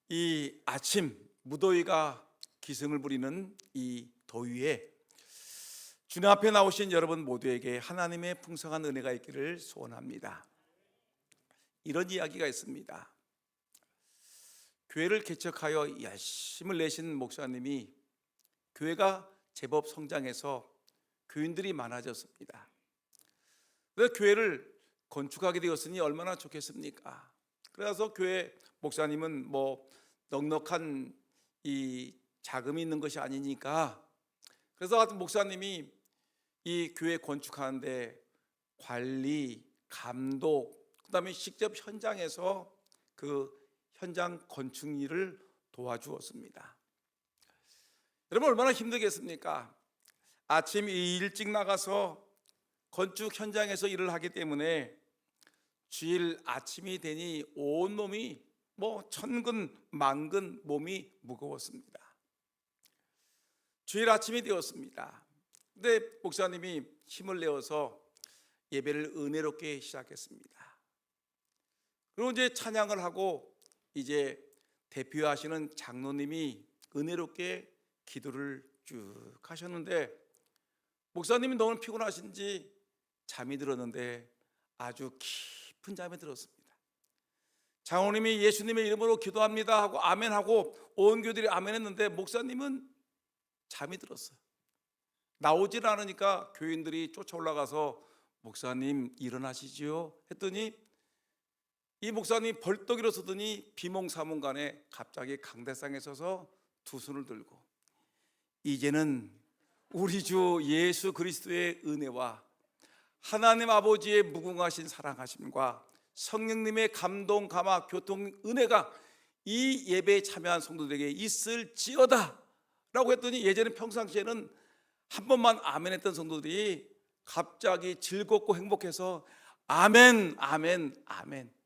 이 아침 무더위가 기승을 부리는 이 더위에 주님 앞에 나오신 여러분 모두에게 하나님의 풍성한 은혜가 있기를 소원합니다. 이런 이야기가 있습니다. 교회를 개척하여 열심을 내신 목사님이 교회가 제법 성장해서 교인들이 많아졌습니다. 그래서 교회를 건축하게 되었으니 얼마나 좋겠습니까? 그래서 교회 목사님은 넉넉한 이 자금이 있는 것이 아니니까, 그래서 목사님이 이 교회 건축하는데 관리, 감독, 그다음에 직접 현장에서 그 현장 건축 일을 도와주었습니다. 여러분 얼마나 힘들겠습니까? 아침 일찍 나가서 건축 현장에서 일을 하기 때문에 주일 아침이 되니 온몸이 천근 만근 몸이 무거웠습니다. 주일 아침이 되었습니다. 근데 목사님이 힘을 내어서 예배를 은혜롭게 시작했습니다. 그리고 이제 찬양을 하고 이제 대표하시는 장로님이 은혜롭게 기도를 쭉 하셨는데, 목사님이 너무 피곤하신지 잠이 들었는데 아주 깊은 잠이 들었습니다. 장로님이 예수님의 이름으로 기도합니다 하고 아멘하고 온 교들이 아멘했는데 목사님은 잠이 들었어요. 나오질 않으니까 교인들이 쫓아 올라가서 목사님 일어나시지요 했더니 이 목사님이 벌떡 일어서더니 비몽사몽간에 갑자기 강대상에 서서 두 손을 들고, 이제는 우리 주 예수 그리스도의 은혜와 하나님 아버지의 무궁하신 사랑하심과 성령님의 감동, 감화, 교통, 은혜가 이 예배에 참여한 성도들에게 있을지어다 라고 했더니, 예전에 평상시에는 한 번만 아멘 했던 성도들이 갑자기 즐겁고 행복해서 아멘, 아멘, 아멘.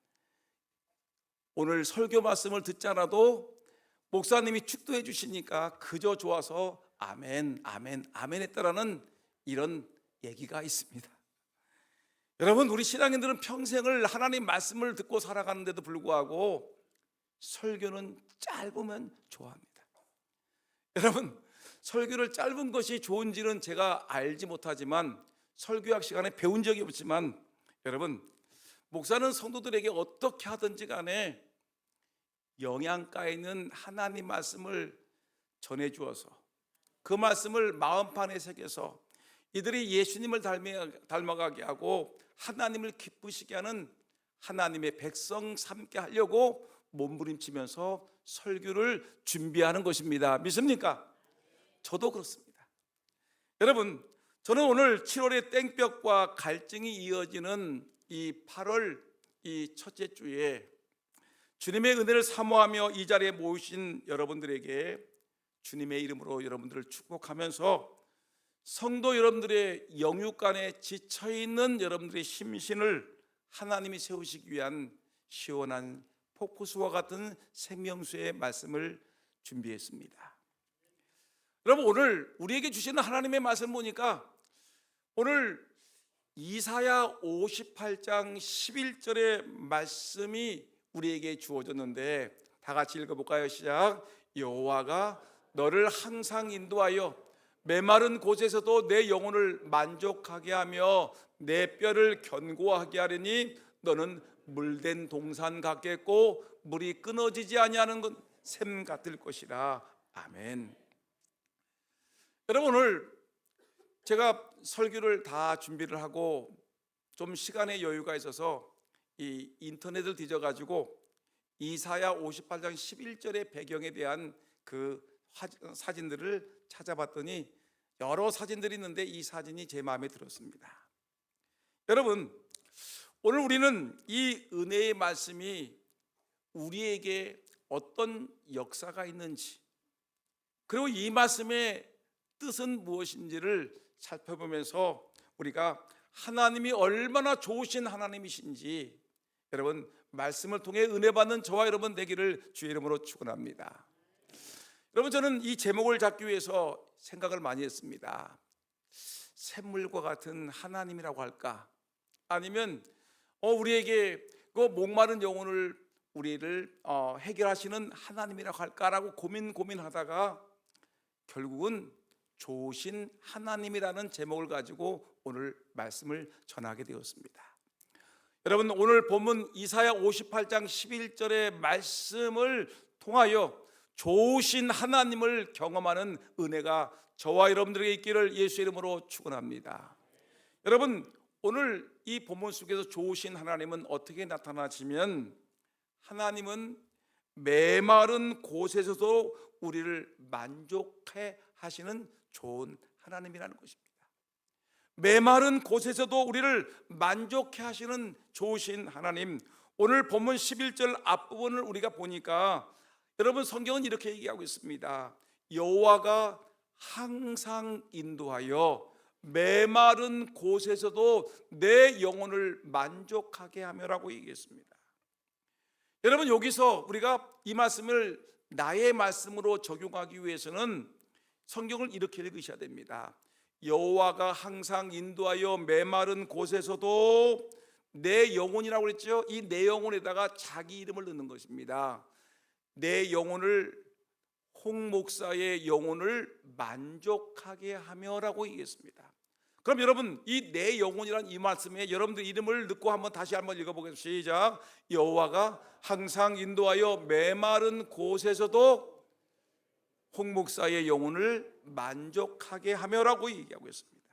오늘 설교 말씀을 듣지 않아도 목사님이 축도해 주시니까 그저 좋아서 아멘, 아멘, 아멘 했다라는 이런 얘기가 있습니다. 여러분, 우리 신앙인들은 평생을 하나님 말씀을 듣고 살아가는데도 불구하고 설교는 짧으면 좋아합니다. 여러분, 설교를 짧은 것이 좋은지는 제가 알지 못하지만, 설교학 시간에 배운 적이 없지만, 여러분, 목사는 성도들에게 어떻게 하든지 간에 영양가 있는 하나님 말씀을 전해주어서 그 말씀을 마음판에 새겨서 이들이 예수님을 닮아가게 하고 하나님을 기쁘시게 하는 하나님의 백성 삼게 하려고 몸부림치면서 설교를 준비하는 것입니다. 믿습니까? 저도 그렇습니다. 여러분, 저는 오늘 7월의 땡볕과 갈증이 이어지는 이 8월 이 첫째 주에 주님의 은혜를 사모하며 이 자리에 모이신 여러분들에게 주님의 이름으로 여러분들을 축복하면서 성도 여러분들의 영육간에 지쳐있는 여러분들의 심신을 하나님이 세우시기 위한 시원한 폭포수와 같은 생명수의 말씀을 준비했습니다. 여러분, 오늘 우리에게 주시는 하나님의 말씀 보니까 오늘 이사야 58장 11절의 말씀이 우리에게 주어졌는데, 다 같이 읽어볼까요? 시작. 여호와가 너를 항상 인도하여 메마른 곳에서도 내 영혼을 만족하게 하며 내 뼈를 견고하게 하리니 너는 물된 동산 같겠고 물이 끊어지지 아니하는 샘 같을 것이라. 아멘. 여러분, 오늘 제가 설교를 다 준비를 하고 좀 시간의 여유가 있어서 이 인터넷을 뒤져가지고 이사야 58장 11절의 배경에 대한 그 사진들을 찾아봤더니 여러 사진들이 있는데 이 사진이 제 마음에 들었습니다. 여러분, 오늘 우리는 이 은혜의 말씀이 우리에게 어떤 역사가 있는지, 그리고 이 말씀의 뜻은 무엇인지를 살펴보면서 우리가 하나님이 얼마나 좋으신 하나님이신지 여러분 말씀을 통해 은혜 받는 저와 여러분 되기를 주의 이름으로 축원합니다. 여러분, 저는 이 제목을 잡기 위해서 생각을 많이 했습니다. 샘물과 같은 하나님이라고 할까? 아니면 우리에게 그 목마른 영혼을 우리를 해결하시는 하나님이라고 할까라고 고민하다가 결국은 좋으신 하나님이라는 제목을 가지고 오늘 말씀을 전하게 되었습니다. 여러분, 오늘 본문 이사야 58장 11절의 말씀을 통하여 좋으신 하나님을 경험하는 은혜가 저와 여러분들에게 있기를 예수 이름으로 축원합니다. 여러분, 오늘 이 본문 속에서 좋으신 하나님은 어떻게 나타나시면, 하나님은 메마른 곳에서도 우리를 만족해 하시는 좋은 하나님이라는 것입니다. 메마른 곳에서도 우리를 만족해 하시는 좋으신 하나님. 오늘 본문 11절 앞부분을 우리가 보니까 여러분, 성경은 이렇게 얘기하고 있습니다. 여호와가 항상 인도하여 메마른 곳에서도 내 영혼을 만족하게 하며라고 얘기했습니다. 여러분, 여기서 우리가 이 말씀을 나의 말씀으로 적용하기 위해서는 성경을 이렇게 읽으셔야 됩니다. 여호와가 항상 인도하여 메마른 곳에서도 내 영혼이라고 그랬죠. 이 내 영혼에다가 자기 이름을 넣는 것입니다. 내 영혼을, 홍 목사의 영혼을 만족하게 하며라고 얘기했습니다. 그럼 여러분, 이 내 영혼이란 이 말씀에 여러분들 이름을 넣고 다시 한번 읽어보겠습니다. 시작. 여호와가 항상 인도하여 메마른 곳에서도 홍 목사의 영혼을 만족하게 하며라고 얘기하고 있습니다.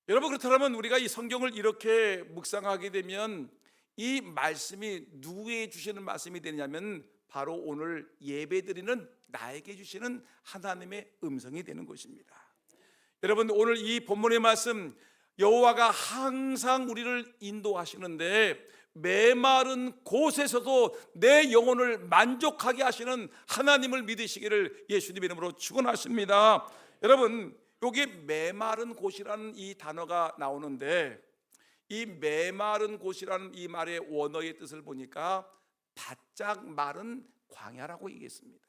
여러분, 그렇다면 우리가 이 성경을 이렇게 묵상하게 되면 이 말씀이 누구에게 주시는 말씀이 되냐면 바로 오늘 예배드리는 나에게 주시는 하나님의 음성이 되는 것입니다. 여러분, 오늘 이 본문의 말씀, 여호와가 항상 우리를 인도하시는데 메마른 곳에서도 내 영혼을 만족하게 하시는 하나님을 믿으시기를 예수님 이름으로 축원하십니다. 여러분, 여기 메마른 곳이라는 이 단어가 나오는데, 이 메마른 곳이라는 이 말의 원어의 뜻을 보니까 바짝 마른 광야라고 얘기했습니다.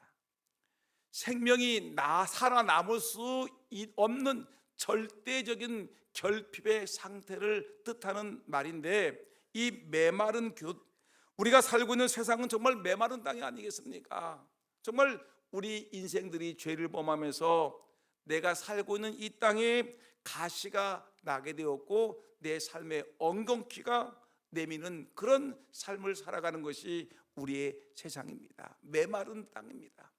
생명이 살아남을 수 없는 절대적인 결핍의 상태를 뜻하는 말인데, 이 메마른 곳, 우리가 살고 있는 세상은 정말 메마른 땅이 아니겠습니까? 정말 우리 인생들이 죄를 범하면서 내가 살고 있는 이 땅에 가시가 나게 되었고 내 삶에 엉겅퀴가 내미는 그런 삶을 살아가는 것이 우리의 세상입니다. 메마른 땅입니다.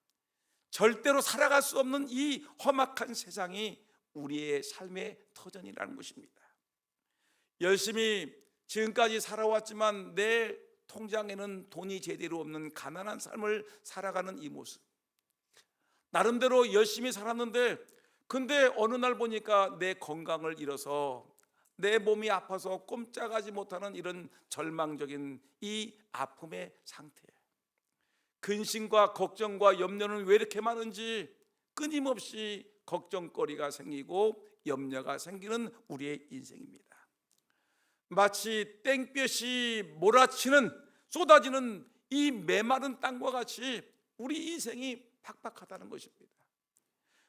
절대로 살아갈 수 없는 이 험악한 세상이 우리의 삶의 터전이라는 것입니다. 열심히 지금까지 살아왔지만 내 통장에는 돈이 제대로 없는 가난한 삶을 살아가는 이 모습, 나름대로 열심히 살았는데 근데 어느 날 보니까 내 건강을 잃어서 내 몸이 아파서 꼼짝하지 못하는 이런 절망적인 이 아픔의 상태, 근심과 걱정과 염려는 왜 이렇게 많은지 끊임없이 걱정거리가 생기고 염려가 생기는 우리의 인생입니다. 마치 땡볕이 몰아치는 쏟아지는 이 메마른 땅과 같이 우리 인생이 팍팍하다는 것입니다.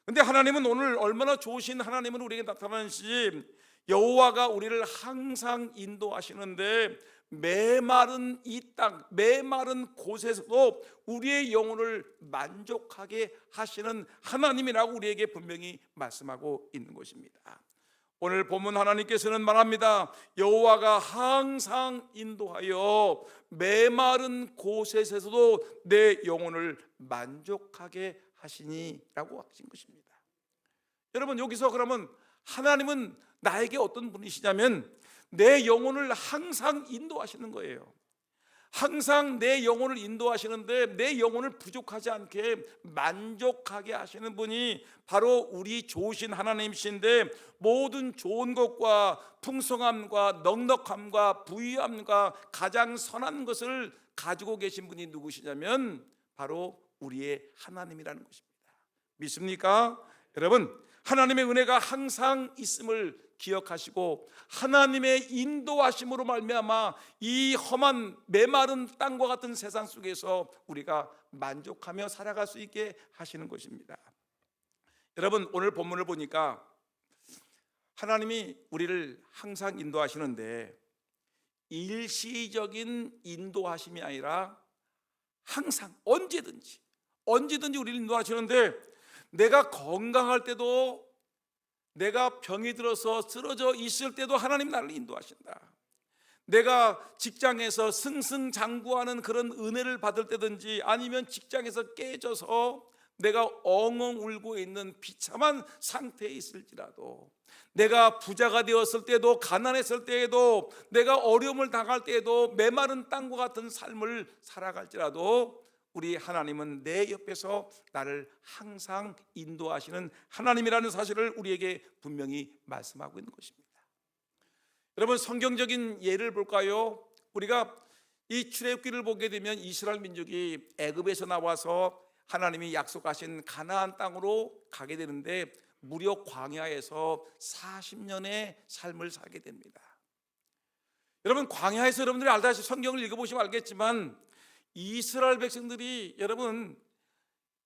그런데 하나님은 오늘 얼마나 좋으신 하나님은 우리에게 나타나는지, 여호와가 우리를 항상 인도하시는데 메마른 이 땅, 메마른 곳에서도 우리의 영혼을 만족하게 하시는 하나님이라고 우리에게 분명히 말씀하고 있는 것입니다. 오늘 본문 하나님께서는 말합니다. 여호와가 항상 인도하여 메마른 곳에서도 내 영혼을 만족하게 하시니라고 하신 것입니다. 여러분, 여기서 그러면 하나님은 나에게 어떤 분이시냐면 내 영혼을 항상 인도하시는 거예요. 항상 내 영혼을 인도하시는데 내 영혼을 부족하지 않게 만족하게 하시는 분이 바로 우리 좋으신 하나님이신데, 모든 좋은 것과 풍성함과 넉넉함과 부유함과 가장 선한 것을 가지고 계신 분이 누구시냐면 바로 우리의 하나님이라는 것입니다. 믿습니까? 여러분, 하나님의 은혜가 항상 있음을 기억하시고 하나님의 인도하심으로 말미암아 이 험한 메마른 땅과 같은 세상 속에서 우리가 만족하며 살아갈 수 있게 하시는 것입니다. 여러분, 오늘 본문을 보니까 하나님이 우리를 항상 인도하시는데 일시적인 인도하심이 아니라 항상 언제든지 우리를 인도하시는데, 내가 건강할 때도, 내가 병이 들어서 쓰러져 있을 때도 하나님 나를 인도하신다. 내가 직장에서 승승장구하는 그런 은혜를 받을 때든지, 아니면 직장에서 깨져서 내가 엉엉 울고 있는 비참한 상태에 있을지라도, 내가 부자가 되었을 때도, 가난했을 때에도, 내가 어려움을 당할 때에도, 메마른 땅과 같은 삶을 살아갈지라도 우리 하나님은 내 옆에서 나를 항상 인도하시는 하나님이라는 사실을 우리에게 분명히 말씀하고 있는 것입니다. 여러분, 성경적인 예를 볼까요? 우리가 이 출애굽기를 보게 되면 이스라엘 민족이 애굽에서 나와서 하나님이 약속하신 가나안 땅으로 가게 되는데, 무려 광야에서 40년의 삶을 살게 됩니다. 여러분, 광야에서 여러분들이 알다시피 성경을 읽어보시면 알겠지만, 이스라엘 백성들이 여러분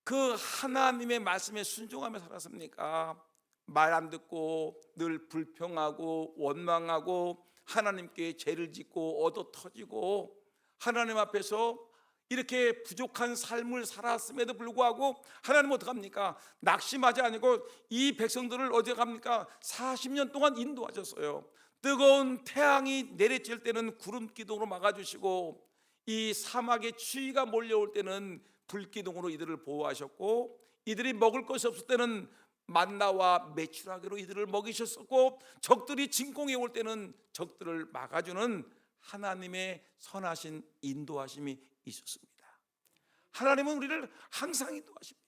그 하나님의 말씀에 순종하며 살았습니까? 말 안 듣고 늘 불평하고 원망하고 하나님께 죄를 짓고 얻어 터지고 하나님 앞에서 이렇게 부족한 삶을 살았음에도 불구하고 하나님은 어떡합니까? 낙심하지 아니고 이 백성들을 어디 갑니까? 40년 동안 인도하셨어요. 뜨거운 태양이 내리칠 때는 구름 기둥으로 막아주시고, 이 사막의 추위가 몰려올 때는 불기둥으로 이들을 보호하셨고, 이들이 먹을 것이 없을 때는 만나와 메추라기로 이들을 먹이셨었고, 적들이 진공해 올 때는 적들을 막아주는 하나님의 선하신 인도하심이 있었습니다. 하나님은 우리를 항상 인도하십니다.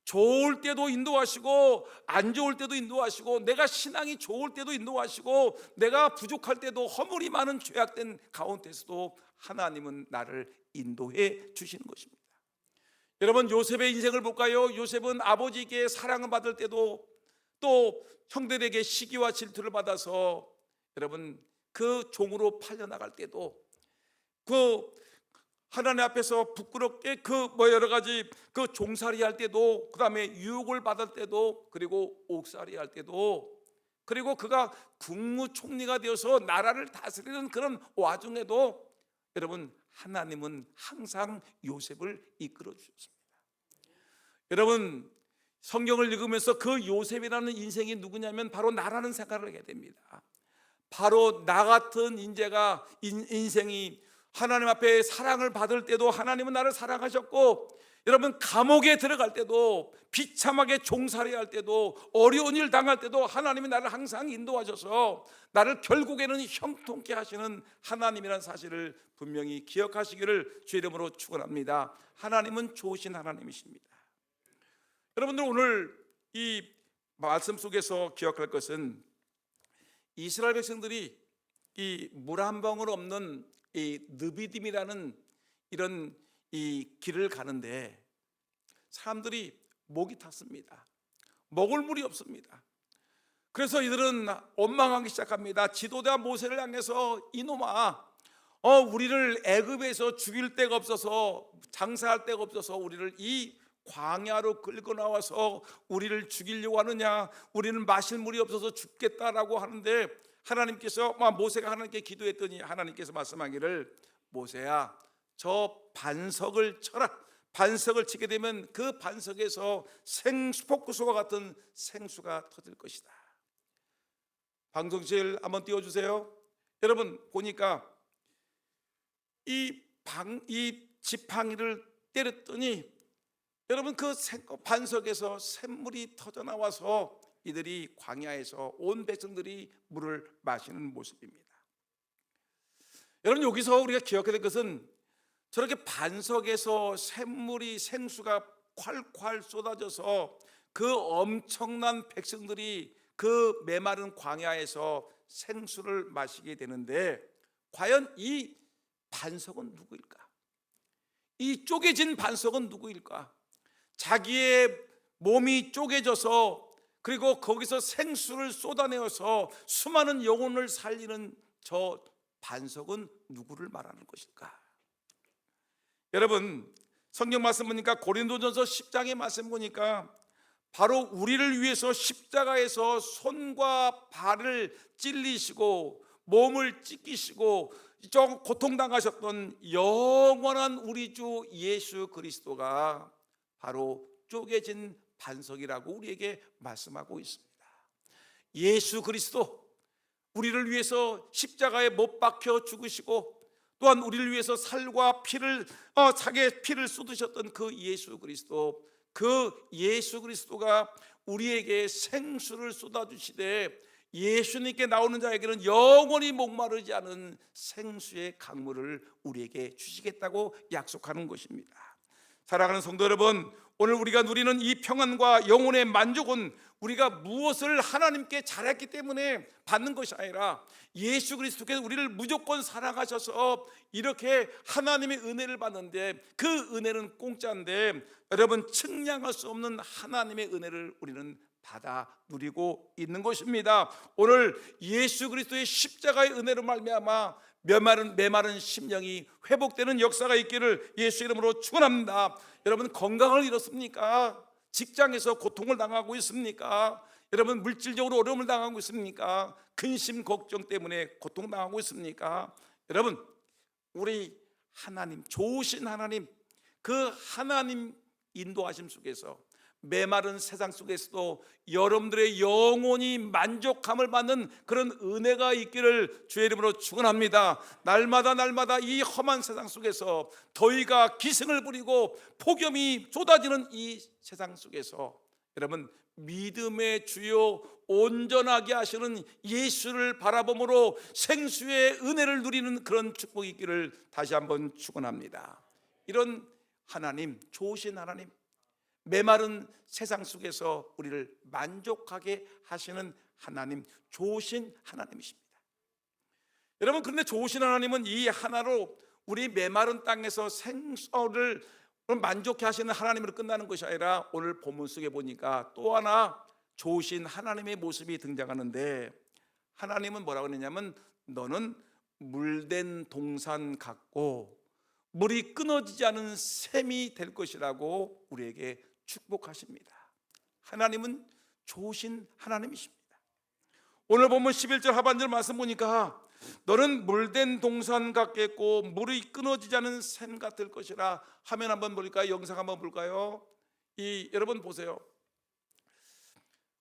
좋을 때도 인도하시고 안 좋을 때도 인도하시고, 내가 신앙이 좋을 때도 인도하시고, 내가 부족할 때도, 허물이 많은 죄악된 가운데서도 하나님은 나를 인도해 주시는 것입니다. 여러분, 요셉의 인생을 볼까요? 요셉은 아버지에게 사랑을 받을 때도, 또 형들에게 시기와 질투를 받아서 여러분 그 종으로 팔려나갈 때도, 그 하나님 앞에서 부끄럽게 여러 가지 그 종살이 할 때도, 그 다음에 유혹을 받을 때도, 그리고 옥살이 할 때도, 그리고 그가 국무총리가 되어서 나라를 다스리는 그런 와중에도 여러분 하나님은 항상 요셉을 이끌어 주셨습니다. 여러분, 성경을 읽으면서 그 요셉이라는 인생이 누구냐면 바로 나라는 생각을 하게 됩니다. 바로 나 같은 인생이 하나님 앞에 사랑을 받을 때도 하나님은 나를 사랑하셨고, 여러분 감옥에 들어갈 때도, 비참하게 종살이 할 때도, 어려운 일 당할 때도 하나님이 나를 항상 인도하셔서 나를 결국에는 형통케 하시는 하나님이라는 사실을 분명히 기억하시기를 주 이름으로 축원합니다. 하나님은 좋으신 하나님이십니다. 여러분들, 오늘 이 말씀 속에서 기억할 것은, 이스라엘 백성들이 이 물 한 방울 없는 이 느비딤이라는 이런 이 길을 가는데 사람들이 목이 탔습니다. 먹을 물이 없습니다. 그래서 이들은 원망하기 시작합니다. 지도자 모세를 향해서, 이놈아, 우리를 애굽에서 죽일 데가 없어서, 장사할 데가 없어서 우리를 이 광야로 끌고 나와서 우리를 죽이려고 하느냐? 우리는 마실 물이 없어서 죽겠다라고 하는데, 하나님께서, 모세가 하나님께 기도했더니 하나님께서 말씀하기를, 모세야, 저 반석을 쳐라. 반석을 치게 되면 그 반석에서 폭구수와 같은 생수가 터질 것이다. 방송실 한번 띄워주세요. 여러분, 보니까 이 지팡이를 때렸더니 여러분 그 반석에서 샘물이 터져 나와서 이들이 광야에서 온 백성들이 물을 마시는 모습입니다. 여러분, 여기서 우리가 기억해야 될 것은, 저렇게 반석에서 생수가 콸콸 쏟아져서 그 엄청난 백성들이 그 메마른 광야에서 생수를 마시게 되는데, 과연 이 반석은 누구일까? 이 쪼개진 반석은 누구일까? 자기의 몸이 쪼개져서, 그리고 거기서 생수를 쏟아내어서 수많은 영혼을 살리는 저 반석은 누구를 말하는 것일까? 여러분, 성경 말씀 보니까, 고린도전서 10장의 말씀 보니까 바로 우리를 위해서 십자가에서 손과 발을 찔리시고 몸을 찢기시고 좀 고통당하셨던 영원한 우리 주 예수 그리스도가 바로 쪼개진 반석이라고 우리에게 말씀하고 있습니다. 예수 그리스도, 우리를 위해서 십자가에 못 박혀 죽으시고 또한 우리를 위해서 살과 피를 자기의 피를 쏟으셨던 그 예수 그리스도, 그 예수 그리스도가 우리에게 생수를 쏟아주시되 예수님께 나오는 자에게는 영원히 목마르지 않은 생수의 강물을 우리에게 주시겠다고 약속하는 것입니다. 사랑하는 성도 여러분, 오늘 우리가 누리는 이 평안과 영혼의 만족은 우리가 무엇을 하나님께 잘했기 때문에 받는 것이 아니라 예수 그리스도께서 우리를 무조건 사랑하셔서 이렇게 하나님의 은혜를 받는데, 그 은혜는 공짜인데 여러분, 측량할 수 없는 하나님의 은혜를 우리는 받아 누리고 있는 것입니다. 오늘 예수 그리스도의 십자가의 은혜로 말미암아 메마른 심령이 회복되는 역사가 있기를 예수 이름으로 축원합니다. 여러분, 건강을 잃었습니까? 직장에서 고통을 당하고 있습니까? 여러분, 물질적으로 어려움을 당하고 있습니까? 근심 걱정 때문에 고통당하고 있습니까? 여러분, 우리 하나님, 좋으신 하나님, 그 하나님 인도하심 속에서 메마른 세상 속에서도 여러분들의 영혼이 만족함을 받는 그런 은혜가 있기를 주의 이름으로 축원합니다. 날마다 이 험한 세상 속에서 더위가 기승을 부리고 폭염이 쏟아지는 이 세상 속에서 여러분, 믿음의 주요 온전하게 하시는 예수를 바라봄으로 생수의 은혜를 누리는 그런 축복이 있기를 다시 한번 축원합니다. 이런 하나님, 좋으신 하나님, 메마른 세상 속에서 우리를 만족하게 하시는 하나님, 좋으신 하나님이십니다. 여러분, 그런데 좋으신 하나님은 이 하나로 우리 메마른 땅에서 생수를 만족해 하시는 하나님으로 끝나는 것이 아니라 오늘 본문 속에 보니까 또 하나 좋으신 하나님의 모습이 등장하는데, 하나님은 뭐라고 했냐면 너는 물된 동산 같고 물이 끊어지지 않은 샘이 될 것이라고 우리에게 축복하십니다. 하나님은 좋으신 하나님이십니다. 오늘 보면 11절 하반절 말씀 보니까 너는 물된 동산 같겠고 물이 끊어지지 않은 샘 같을 것이라 하면 한번 볼까요? 영상 한번 볼까요? 여러분 보세요.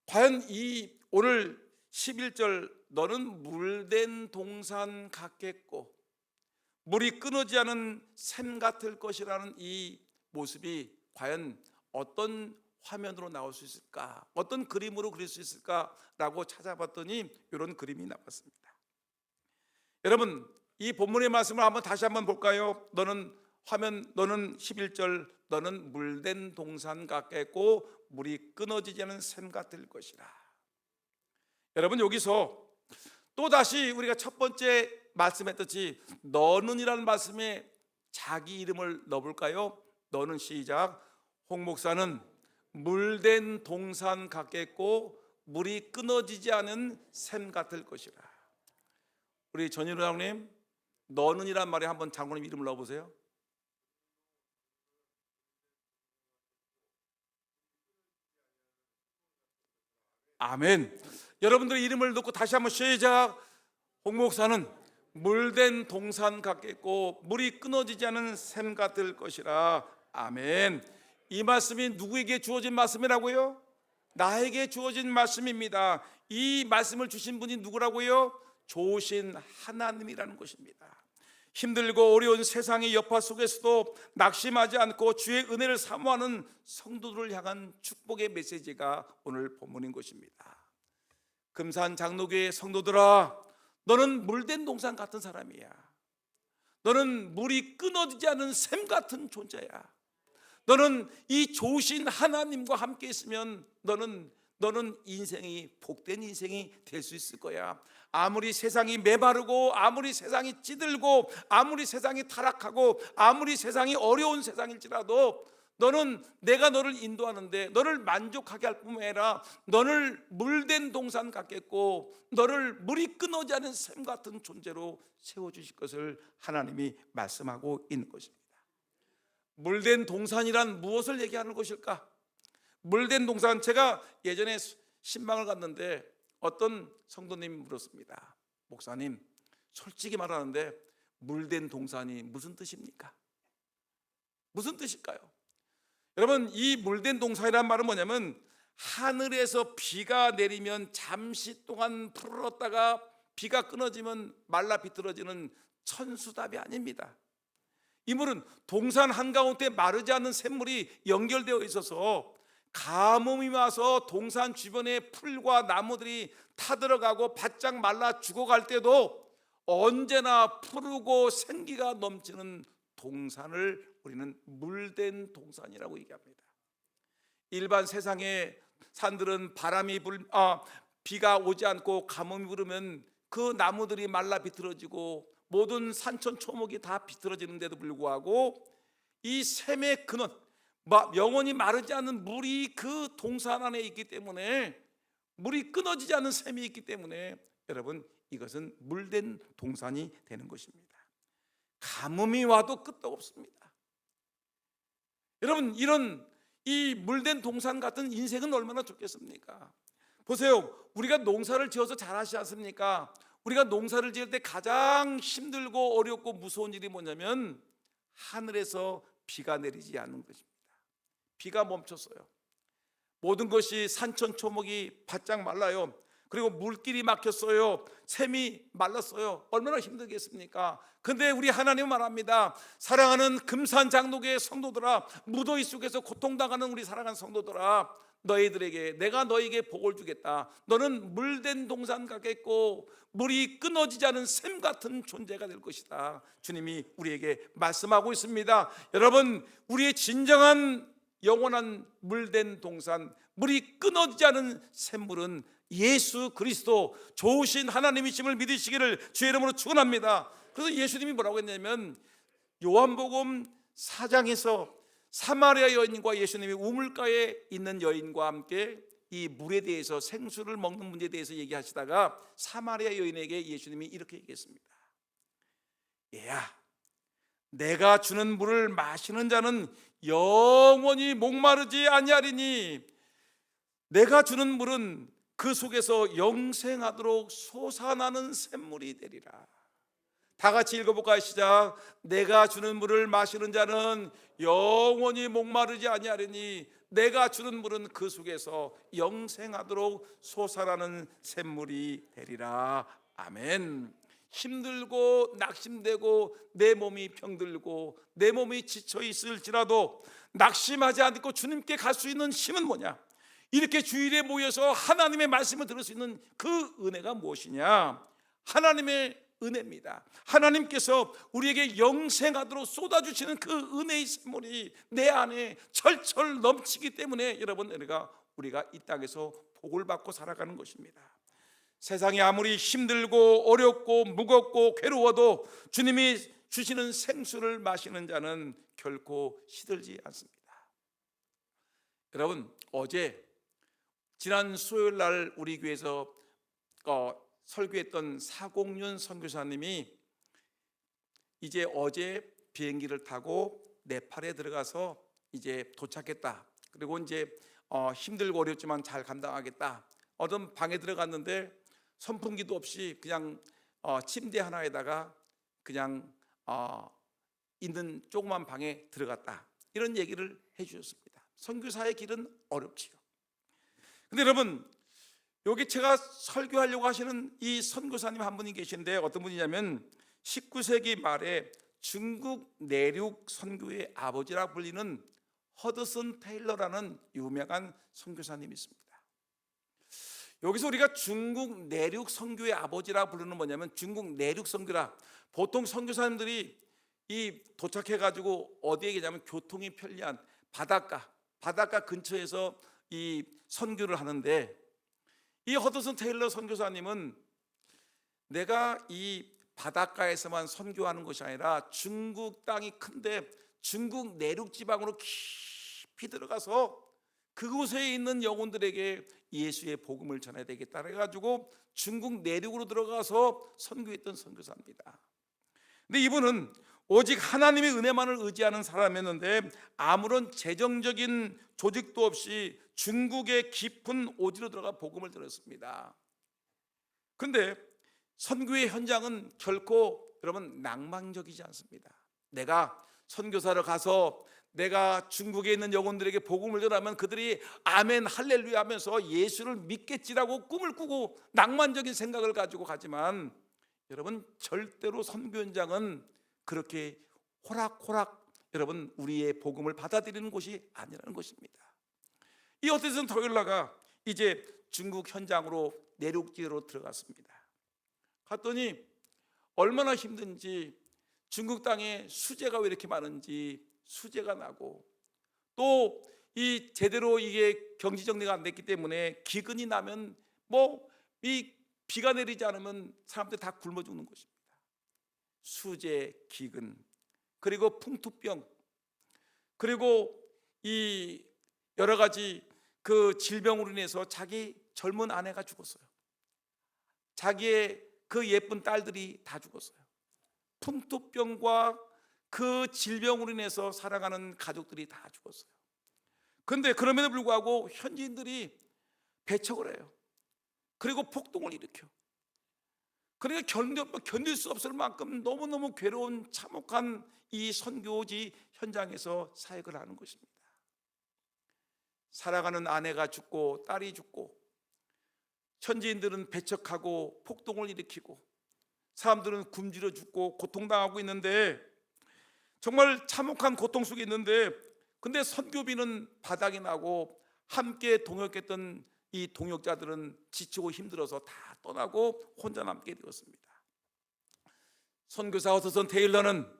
과연 이 오늘 11절 너는 물된 동산 같겠고 물이 끊어지지 않은 샘 같을 것이라는 이 모습이 과연 어떤 화면으로 나올 수 있을까, 어떤 그림으로 그릴 수 있을까라고 찾아봤더니 이런 그림이 나왔습니다. 여러분, 이 본문의 말씀을 다시 한번 볼까요? 너는 11절 너는 물된 동산 같겠고 물이 끊어지지 않은 샘 같을 것이라. 여러분, 여기서 또다시 우리가 첫 번째 말씀했듯이 너는이라는 말씀에 자기 이름을 넣어볼까요? 너는, 시작. 홍 목사는 물된 동산 같겠고 물이 끊어지지 않은 샘 같을 것이라. 우리 전인우 장로님, 너는이란 말에 한번 장로님 이름을 넣어보세요. 아멘. 여러분들의 이름을 넣고 다시 한번 시작. 홍 목사는 물된 동산 같겠고 물이 끊어지지 않은 샘 같을 것이라. 아멘. 이 말씀이 누구에게 주어진 말씀이라고요? 나에게 주어진 말씀입니다. 이 말씀을 주신 분이 누구라고요? 좋으신 하나님이라는 것입니다. 힘들고 어려운 세상의 여파 속에서도 낙심하지 않고 주의 은혜를 사모하는 성도들을 향한 축복의 메시지가 오늘 본문인 것입니다. 금산 장로교회 성도들아, 너는 물된 동산 같은 사람이야. 너는 물이 끊어지지 않은 샘 같은 존재야. 너는 이 좋으신 하나님과 함께 있으면 너는 인생이 복된 인생이 될 수 있을 거야. 아무리 세상이 메마르고 아무리 세상이 찌들고 아무리 세상이 타락하고 아무리 세상이 어려운 세상일지라도 내가 너를 인도하는데 너를 만족하게 할 뿐만 아니라 너를 물된 동산 같겠고 너를 물이 끊어지지 않은 샘 같은 존재로 세워주실 것을 하나님이 말씀하고 있는 것입니다. 물된 동산이란 무엇을 얘기하는 것일까? 물된 동산, 제가 예전에 신방을 갔는데 어떤 성도님이 물었습니다. 목사님, 솔직히 말하는데 물된 동산이 무슨 뜻입니까? 무슨 뜻일까요? 여러분, 이 물된 동산이란 말은 뭐냐면 하늘에서 비가 내리면 잠시 동안 푸르렀다가 비가 끊어지면 말라 비틀어지는 천수답이 아닙니다. 이 물은 동산 한가운데 마르지 않는 샘물이 연결되어 있어서 가뭄이 와서 동산 주변의 풀과 나무들이 타들어가고 바짝 말라 죽어갈 때도 언제나 푸르고 생기가 넘치는 동산을 우리는 물된 동산이라고 얘기합니다. 일반 세상의 산들은 비가 오지 않고 가뭄이 부르면 그 나무들이 말라 비틀어지고 모든 산천 초목이 다 비틀어지는데도 불구하고 이 샘의 근원, 영원히 마르지 않는 물이 그 동산 안에 있기 때문에, 물이 끊어지지 않는 샘이 있기 때문에 여러분, 이것은 물된 동산이 되는 것입니다. 가뭄이 와도 끄떡 없습니다. 여러분, 이런 이 물된 동산 같은 인생은 얼마나 좋겠습니까? 보세요, 우리가 농사를 지어서 잘하시지 않습니까? 우리가 농사를 지을 때 가장 힘들고 어렵고 무서운 일이 뭐냐면 하늘에서 비가 내리지 않는 것입니다. 비가 멈췄어요. 모든 것이 산천 초목이 바짝 말라요. 그리고 물길이 막혔어요. 샘이 말랐어요. 얼마나 힘들겠습니까? 근데 우리 하나님은 말합니다. 사랑하는 금산장로교의 성도들아, 무더위 속에서 고통당하는 우리 사랑하는 성도들아, 너희들에게 내가 너에게 복을 주겠다. 너는 물된 동산 같겠고 물이 끊어지지 않은 샘 같은 존재가 될 것이다. 주님이 우리에게 말씀하고 있습니다. 여러분, 우리의 진정한 영원한 물된 동산, 물이 끊어지지 않은 샘물은 예수 그리스도 좋으신 하나님이심을 믿으시기를 주의 이름으로 축원합니다. 그래서 예수님이 뭐라고 했냐면 요한복음 4장에서 사마리아 여인과 예수님이 우물가에 있는 여인과 함께 이 물에 대해서, 생수를 먹는 문제에 대해서 얘기하시다가 사마리아 여인에게 예수님이 이렇게 얘기했습니다. 얘야, 내가 주는 물을 마시는 자는 영원히 목마르지 아니하리니 내가 주는 물은 그 속에서 영생하도록 솟아나는 샘물이 되리라. 다 같이 읽어볼까요? 시작. 내가 주는 물을 마시는 자는 영원히 목마르지 아니하리니 내가 주는 물은 그 속에서 영생하도록 솟아나는 샘물이 되리라. 아멘. 힘들고 낙심되고 내 몸이 병들고 내 몸이 지쳐 있을지라도 낙심하지 않고 주님께 갈 수 있는 힘은 뭐냐? 이렇게 주일에 모여서 하나님의 말씀을 들을 수 있는 그 은혜가 무엇이냐? 하나님의 은혜입니다. 하나님께서 우리에게 영생하도록 쏟아주시는 그 은혜의 샘물이 내 안에 철철 넘치기 때문에 여러분, 우리가 이 땅에서 복을 받고 살아가는 것입니다. 세상이 아무리 힘들고 어렵고 무겁고 괴로워도 주님이 주시는 생수를 마시는 자는 결코 시들지 않습니다. 여러분, 지난 수요일 날 우리 교회에서 설교했던 사공윤 선교사님이 이제 어제 비행기를 타고 네팔에 들어가서 이제 도착했다. 그리고 이제 힘들고 어렵지만 잘 감당하겠다. 어떤 방에 들어갔는데 선풍기도 없이 그냥 침대 하나에다가 그냥 있는 조그만 방에 들어갔다. 이런 얘기를 해주셨습니다. 선교사의 길은 어렵지요. 근데 여러분, 여기 제가 설교하려고 하시는 이 선교사님 한 분이 계신데 어떤 분이냐면 19세기 말에 중국 내륙 선교의 아버지라 불리는 허드슨 테일러라는 유명한 선교사님이 있습니다. 여기서 우리가 중국 내륙 선교의 아버지라 부르는 뭐냐면 중국 내륙 선교라, 보통 선교사님들이 이 도착해가지고 어디에 계냐면 교통이 편리한 바닷가 근처에서 이 선교를 하는데, 이 허드슨 테일러 선교사님은 내가 이 바닷가에서만 선교하는 것이 아니라 중국 땅이 큰데 중국 내륙 지방으로 깊이 들어가서 그곳에 있는 영혼들에게 예수의 복음을 전해야 되겠다 해가지고 중국 내륙으로 들어가서 선교했던 선교사입니다. 근데 이분은 오직 하나님의 은혜만을 의지하는 사람이었는데 아무런 재정적인 조직도 없이 중국의 깊은 오지로 들어가 복음을 들었습니다. 그런데 선교의 현장은 결코 여러분 낭만적이지 않습니다. 내가 선교사로 가서 내가 중국에 있는 영혼들에게 복음을 전하면 그들이 아멘 할렐루야 하면서 예수를 믿겠지라고 꿈을 꾸고 낭만적인 생각을 가지고 가지만, 여러분 절대로 선교 현장은 그렇게 호락호락 여러분 우리의 복음을 받아들이는 곳이 아니라는 것입니다. 이 어쨌든 더일라가 이제 중국 현장으로 내륙지대로 들어갔습니다. 갔더니 얼마나 힘든지, 중국 땅에 수재가 왜 이렇게 많은지 수재가 나고, 또 이 제대로 이게 경지 정리가 안 됐기 때문에 기근이 나면 이 비가 내리지 않으면 사람들 다 굶어 죽는 것입니다. 수재, 기근, 그리고 풍토병, 그리고 이 여러 가지 그 질병으로 인해서 자기 젊은 아내가 죽었어요. 자기의 그 예쁜 딸들이 다 죽었어요. 풍토병과 그 질병으로 인해서 살아가는 가족들이 다 죽었어요. 그런데 그럼에도 불구하고 현지인들이 배척을 해요. 그리고 폭동을 일으켜. 그러니까 견딜 수 없을 만큼 너무너무 괴로운 참혹한 이 선교지 현장에서 사역을 하는 것입니다. 살아가는 아내가 죽고 딸이 죽고, 현지인들은 배척하고 폭동을 일으키고, 사람들은 굶주려 죽고 고통당하고 있는데, 정말 참혹한 고통 속에 있는데, 근데 선교비는 바닥이 나고 함께 동역했던 이 동역자들은 지치고 힘들어서 다 떠나고 혼자 남게 되었습니다. 선교사 허드슨 테일러는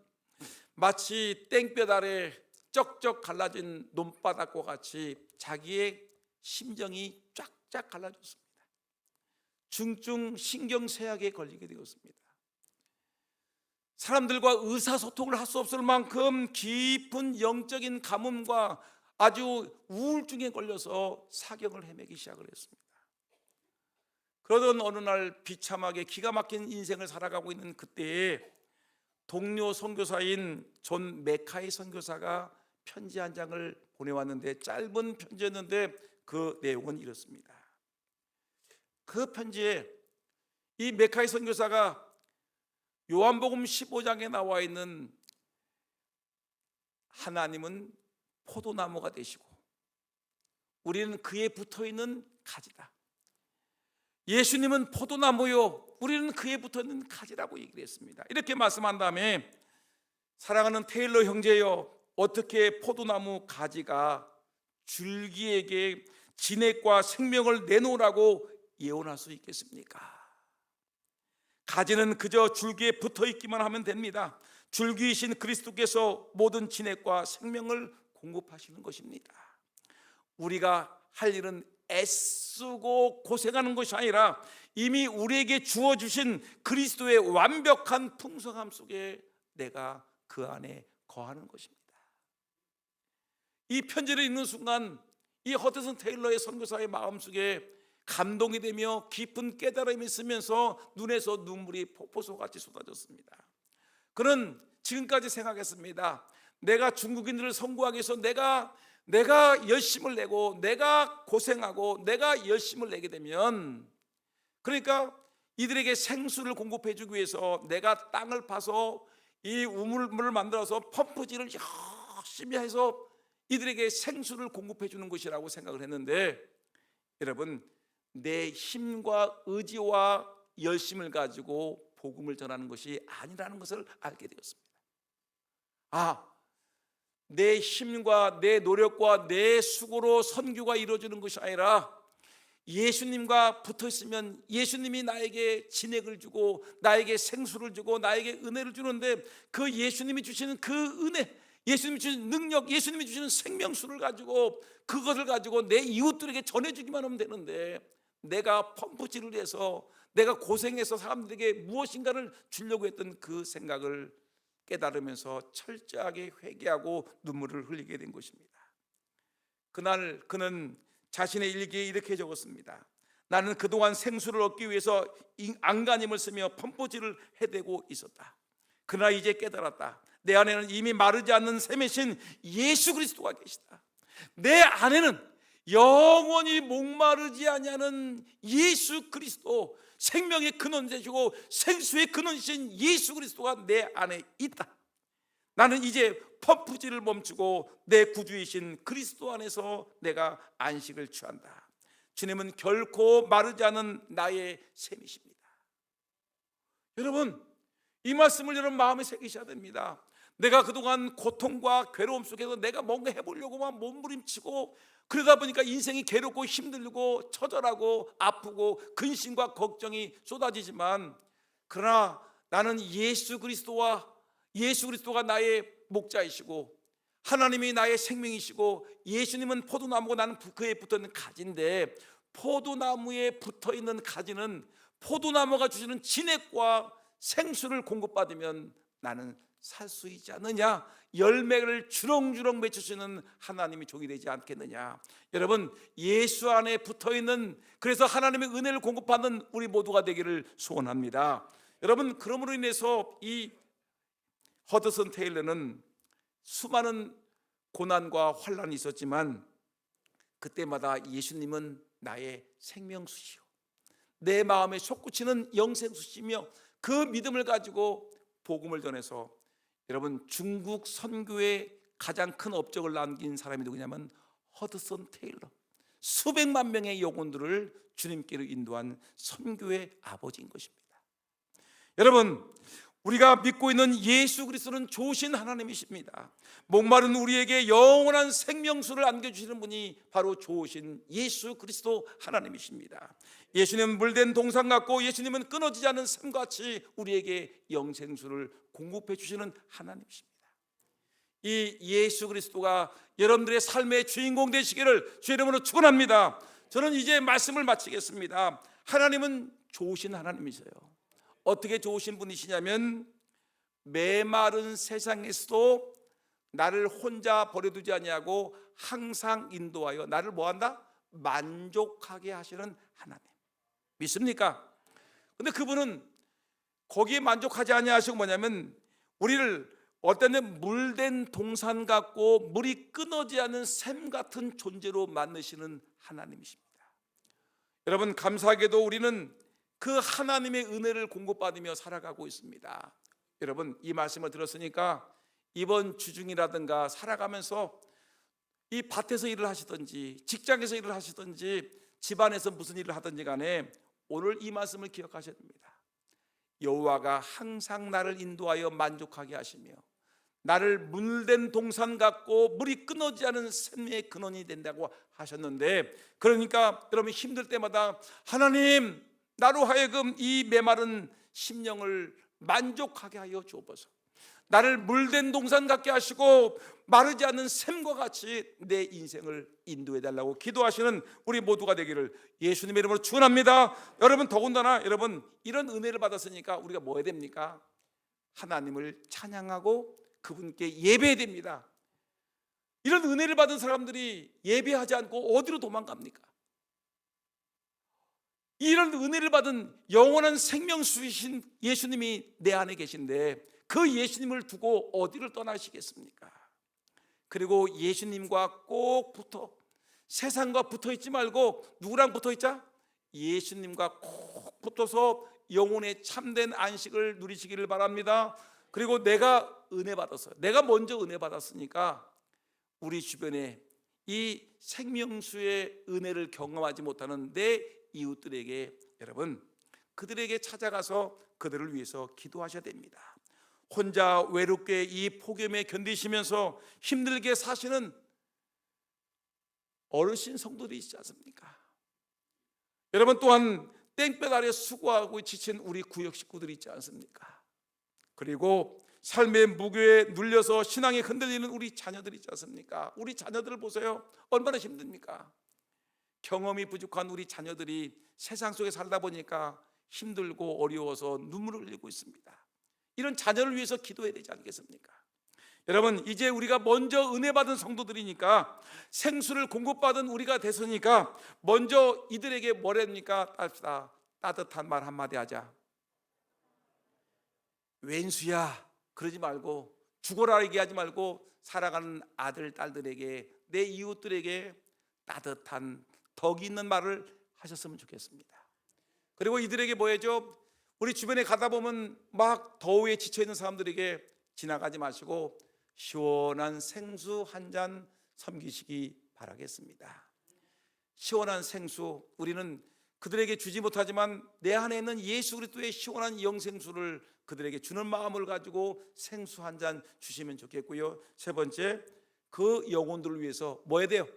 마치 땡볕 아래 쩍쩍 갈라진 논바닥과 같이 자기의 심정이 쫙쫙 갈라졌습니다. 중증 신경쇠약에 걸리게 되었습니다. 사람들과 의사소통을 할 수 없을 만큼 깊은 영적인 가뭄과 아주 우울증에 걸려서 사경을 헤매기 시작을 했습니다. 그러던 어느 날 비참하게 기가 막힌 인생을 살아가고 있는 그때에 동료 선교사인 존 메카이 선교사가 편지 한 장을 보내왔는데, 짧은 편지였는데 그 내용은 이렇습니다. 그 편지에 이 메카이 선교사가 요한복음 15장에 나와 있는 하나님은 포도나무가 되시고 우리는 그에 붙어있는 가지다, 예수님은 포도나무요 우리는 그에 붙어있는 가지라고 얘기를 했습니다. 이렇게 말씀한 다음에, 사랑하는 테일러 형제여, 어떻게 포도나무 가지가 줄기에게 진액과 생명을 내놓으라고 예언할 수 있겠습니까? 가지는 그저 줄기에 붙어있기만 하면 됩니다. 줄기이신 그리스도께서 모든 진액과 생명을 공급하시는 것입니다. 우리가 할 일은 애쓰고 고생하는 것이 아니라 이미 우리에게 주어주신 그리스도의 완벽한 풍성함 속에 내가 그 안에 거하는 것입니다. 이 편지를 읽는 순간 이 허드슨 테일러의 선교사의 마음속에 감동이 되며 깊은 깨달음이 있으면서 눈에서 눈물이 폭포수같이 쏟아졌습니다. 그는 지금까지 생각했습니다. 내가 중국인들을 선교하기 위해서 내가 열심을 내고 내가 고생하고 내가 열심을 내게 되면, 그러니까 이들에게 생수를 공급해 주기 위해서 내가 땅을 파서 이 우물물을 만들어서 펌프질을 열심히 해서 이들에게 생수를 공급해 주는 것이라고 생각을 했는데, 여러분 내 힘과 의지와 열심을 가지고 복음을 전하는 것이 아니라는 것을 알게 되었습니다. 내 힘과 내 노력과 내 수고로 선교가 이루어지는 것이 아니라 예수님과 붙어 있으면 예수님이 나에게 진액을 주고 나에게 생수를 주고 나에게 은혜를 주는데, 그 예수님이 주시는 그 은혜, 예수님이 주시는 능력, 예수님이 주시는 생명수를 가지고 그것을 가지고 내 이웃들에게 전해주기만 하면 되는데, 내가 펌프질을 해서 내가 고생해서 사람들에게 무엇인가를 주려고 했던 그 생각을 깨달으면서 철저하게 회개하고 눈물을 흘리게 된 것입니다. 그날 그는 자신의 일기에 이렇게 적었습니다. 나는 그동안 생수를 얻기 위해서 안간힘을 쓰며 펌프질을 해대고 있었다. 그러나 이제 깨달았다. 내 안에는 이미 마르지 않는 샘이신 예수 그리스도가 계시다. 내 안에는 영원히 목마르지 아니하는 예수 그리스도, 생명의 근원 되시고 생수의 근원이신 예수 그리스도가 내 안에 있다. 나는 이제 펌프질을 멈추고 내 구주이신 그리스도 안에서 내가 안식을 취한다. 주님은 결코 마르지 않은 나의 샘이십니다. 여러분, 이 말씀을 여러분 마음에 새기셔야 됩니다. 내가 그동안 고통과 괴로움 속에서 내가 뭔가 해보려고만 몸부림치고 그러다 보니까 인생이 괴롭고 힘들고 처절하고 아프고 근심과 걱정이 쏟아지지만, 그러나 나는 예수 그리스도가 나의 목자이시고 하나님이 나의 생명이시고 예수님은 포도나무고 나는 그에 붙어있는 가지인데, 포도나무에 붙어있는 가지는 포도나무가 주시는 진액과 생수를 공급받으면 나는 살 수 있지 않느냐, 열매를 주렁주렁 맺으시는 하나님이 종이 되지 않겠느냐. 여러분, 예수 안에 붙어있는, 그래서 하나님의 은혜를 공급받는 우리 모두가 되기를 소원합니다. 여러분, 그러므로 인해서 이 허드슨 테일러는 수많은 고난과 환란이 있었지만 그때마다 예수님은 나의 생명수시요 내 마음에 솟구치는 영생수시며 그 믿음을 가지고 복음을 전해서, 여러분, 중국 선교에 가장 큰 업적을 남긴 사람이 누구냐면 허드슨 테일러. 수백만 명의 영혼들을 주님께로 인도한 선교의 아버지인 것입니다. 여러분, 우리가 믿고 있는 예수 그리스도는 좋으신 하나님이십니다. 목마른 우리에게 영원한 생명수를 안겨주시는 분이 바로 좋으신 예수 그리스도 하나님이십니다. 예수님은 물된 동산 같고 예수님은 끊어지지 않는 샘같이 우리에게 영생수를 공급해 주시는 하나님이십니다. 이 예수 그리스도가 여러분들의 삶의 주인공 되시기를 주의 이름으로 축원합니다. 저는 이제 말씀을 마치겠습니다. 하나님은 좋으신 하나님이세요. 어떻게 좋으신 분이시냐면, 메마른 세상에서도 나를 혼자 버려두지 아니하고 항상 인도하여 나를 뭐한다? 만족하게 하시는 하나님. 믿습니까? 근데 그분은 거기에 만족하지 아니하시고 뭐냐면, 우리를 어떤 때 물된 동산 같고 물이 끊어지지 않는 샘 같은 존재로 만드시는 하나님이십니다. 여러분, 감사하게도 우리는 그 하나님의 은혜를 공급받으며 살아가고 있습니다. 여러분, 이 말씀을 들었으니까 이번 주중이라든가 살아가면서 이 밭에서 일을 하시든지 직장에서 일을 하시든지 집안에서 무슨 일을 하든지 간에 오늘 이 말씀을 기억하셔야 됩니다. 여호와가 항상 나를 인도하여 만족하게 하시며 나를 물된 동산 같고 물이 끊어지지 않은 샘의 근원이 된다고 하셨는데, 그러니까 여러분 힘들 때마다 하나님, 나로 하여금 이 메마른 심령을 만족하게 하여 주옵소서. 나를 물된 동산 같게 하시고 마르지 않는 샘과 같이 내 인생을 인도해 달라고 기도하시는 우리 모두가 되기를 예수님의 이름으로 축원합니다. 여러분, 더군다나 여러분, 이런 은혜를 받았으니까 우리가 뭐 해야 됩니까? 하나님을 찬양하고 그분께 예배해야 됩니다. 이런 은혜를 받은 사람들이 예배하지 않고 어디로 도망갑니까? 이런 은혜를 받은 영원한 생명수이신 예수님이 내 안에 계신데 그 예수님을 두고 어디를 떠나시겠습니까? 그리고 예수님과 꼭 붙어, 세상과 붙어 있지 말고 누구랑 붙어 있자? 예수님과 꼭 붙어서 영혼의 참된 안식을 누리시기를 바랍니다. 그리고 내가 은혜 받았어요. 내가 먼저 은혜 받았으니까 우리 주변에 이 생명수의 은혜를 경험하지 못하는 내 이웃들에게, 여러분, 그들에게 찾아가서 그들을 위해서 기도하셔야 됩니다. 혼자 외롭게 이 폭염에 견디시면서 힘들게 사시는 어르신 성도들이 있지 않습니까? 여러분, 또한 땡볕 아래 수고하고 지친 우리 구역 식구들이 있지 않습니까? 그리고 삶의 무게에 눌려서 신앙이 흔들리는 우리 자녀들이 있지 않습니까? 우리 자녀들을 보세요. 얼마나 힘듭니까? 경험이 부족한 우리 자녀들이 세상 속에 살다 보니까 힘들고 어려워서 눈물을 흘리고 있습니다. 이런 자녀를 위해서 기도해야 되지 않겠습니까? 여러분, 이제 우리가 먼저 은혜 받은 성도들이니까, 생수를 공급받은 우리가 됐으니까 먼저 이들에게 뭐랍니까? 따뜻한 말 한마디 하자. 왼수야 그러지 말고, 죽어라 얘기하지 말고 살아가는 아들 딸들에게, 내 이웃들에게 따뜻한 덕이 있는 말을 하셨으면 좋겠습니다. 그리고 이들에게 뭐 해죠? 우리 주변에 가다 보면 막 더위에 지쳐 있는 사람들에게 지나가지 마시고 시원한 생수 한 잔 섬기시기 바라겠습니다. 시원한 생수, 우리는 그들에게 주지 못하지만 내 안에 있는 예수 그리스도의 시원한 영생수를 그들에게 주는 마음을 가지고 생수 한 잔 주시면 좋겠고요. 세 번째, 그 영혼들을 위해서 뭐 해야 돼요?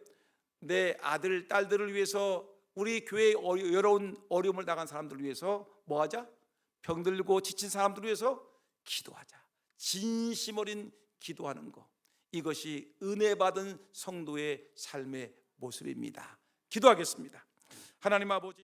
내 아들, 딸들을 위해서, 우리 교회에 어려움을 당한 사람들을 위해서 뭐 하자? 병들고 지친 사람들을 위해서 기도하자. 진심 어린 기도하는 것, 이것이 은혜 받은 성도의 삶의 모습입니다. 기도하겠습니다. 하나님 아버지,